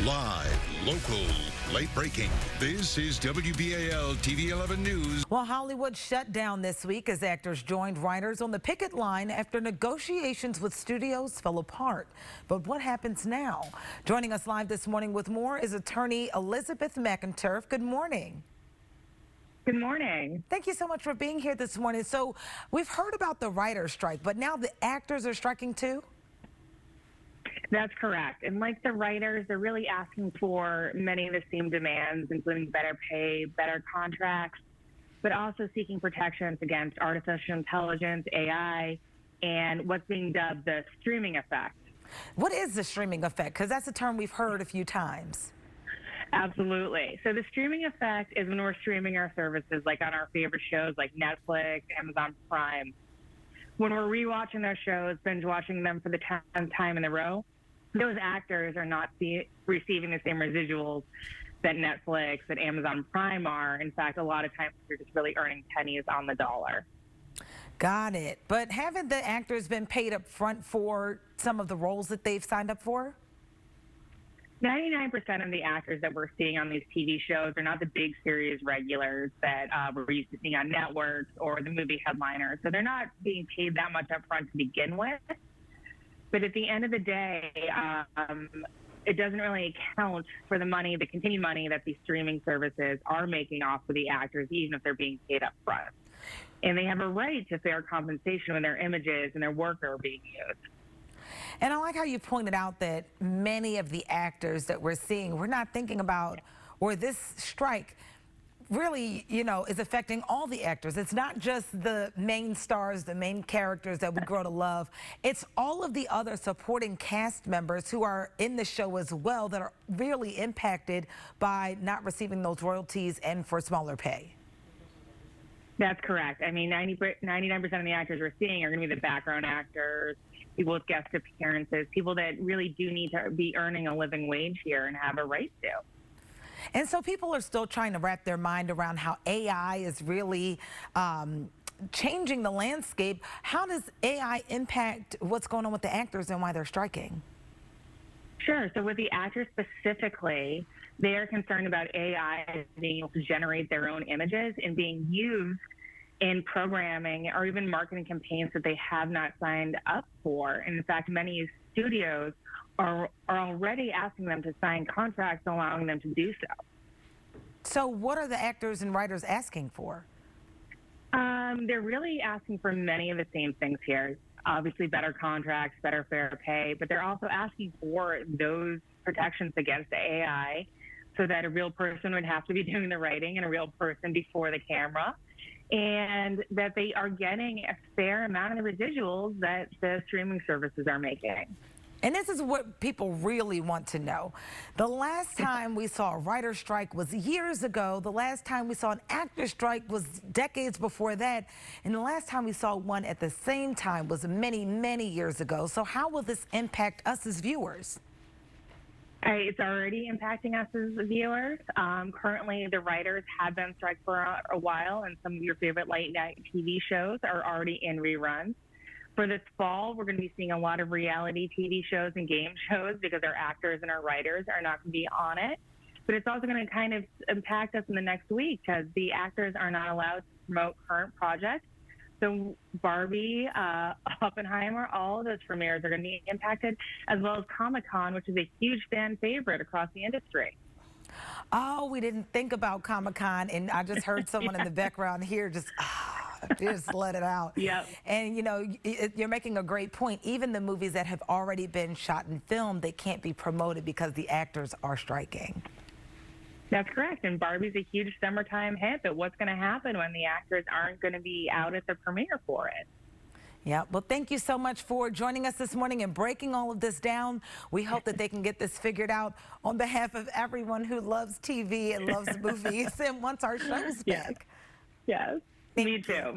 Live, local, late breaking. This is WBAL-TV 11 News. Well, Hollywood shut down this week as actors joined writers on the picket line after negotiations with studios fell apart. But what happens now? Joining us live this morning with more is attorney Elizabeth McInturff. Good morning. Good morning. Thank you so much for being here this morning. So we've heard about the writer's strike, but now the actors are striking too? That's correct. And like the writers, they're really asking for many of the same demands, including better pay, better contracts, but also seeking protections against artificial intelligence, AI, and what's being dubbed the streaming effect. What is the streaming effect? Because that's a term we've heard a few times. Absolutely. So the streaming effect is when we're streaming our services, like on our favorite shows like Netflix, Amazon Prime. When we're rewatching those shows, binge watching them for the 10th time in a row, those actors are not receiving the same residuals that Netflix and Amazon Prime are. In fact, a lot of times they're just really earning pennies on the dollar. Got it. But haven't the actors been paid up front for some of the roles that they've signed up for? 99% of the actors that we're seeing on these TV shows are not the big series regulars that we're used to seeing on networks or the movie headliners. So they're not being paid that much up front to begin with. But at the end of the day, it doesn't really account for the money, the continued money that these streaming services are making off of the actors, even if they're being paid up front. And they have a right to fair compensation when their images and their work are being used. And I like how you pointed out that many of the actors that we're seeing, we're not thinking about, or this strike really, is affecting all the actors. It's not just the main stars, the main characters that we grow to love. It's all of the other supporting cast members who are in the show as well that are really impacted by not receiving those royalties and for smaller pay. That's correct. I mean, 99% of the actors we're seeing are going to be the background actors, people with guest appearances, people that really do need to be earning a living wage here and have a right to. And so people are still trying to wrap their mind around how AI is really changing the landscape. How does AI impact what's going on with the actors and why they're striking? Sure. So with the actors specifically, they are concerned about AI being able to generate their own images and being used in programming or even marketing campaigns that they have not signed up for. And in fact, many studios are already asking them to sign contracts allowing them to do so. So what are the actors and writers asking for? They're really asking for many of the same things here. Obviously, better contracts, better fair pay, but they're also asking for those protections against the AI so that a real person would have to be doing the writing and a real person before the camera, and that they are getting a fair amount of the residuals that the streaming services are making. And this is what people really want to know. The last time we saw a writer's strike was years ago. The last time we saw an actor strike was decades before that. And the last time we saw one at the same time was many, many years ago. So how will this impact us as viewers? It's already impacting us as viewers. Currently, the writers have been striked for a while, and some of your favorite late night TV shows are already in reruns. For this fall, we're going to be seeing a lot of reality TV shows and game shows because our actors and our writers are not going to be on it. But it's also going to kind of impact us in the next week because the actors are not allowed to promote current projects. So Barbie, Oppenheimer, all of those premieres are going to be impacted, as well as Comic-Con, which is a huge fan favorite across the industry. Oh, we didn't think about Comic-Con, and I just heard someone in the background here just let it out. Yep. And you're making a great point. Even the movies that have already been shot and filmed, they can't be promoted because the actors are striking. That's correct. And Barbie's a huge summertime hit, but what's going to happen when the actors aren't going to be out at the premiere for it? Yeah, well, thank you so much for joining us this morning and breaking all of this down. We hope that they can get this figured out on behalf of everyone who loves TV and loves movies and wants our shows back. Yes. Me too.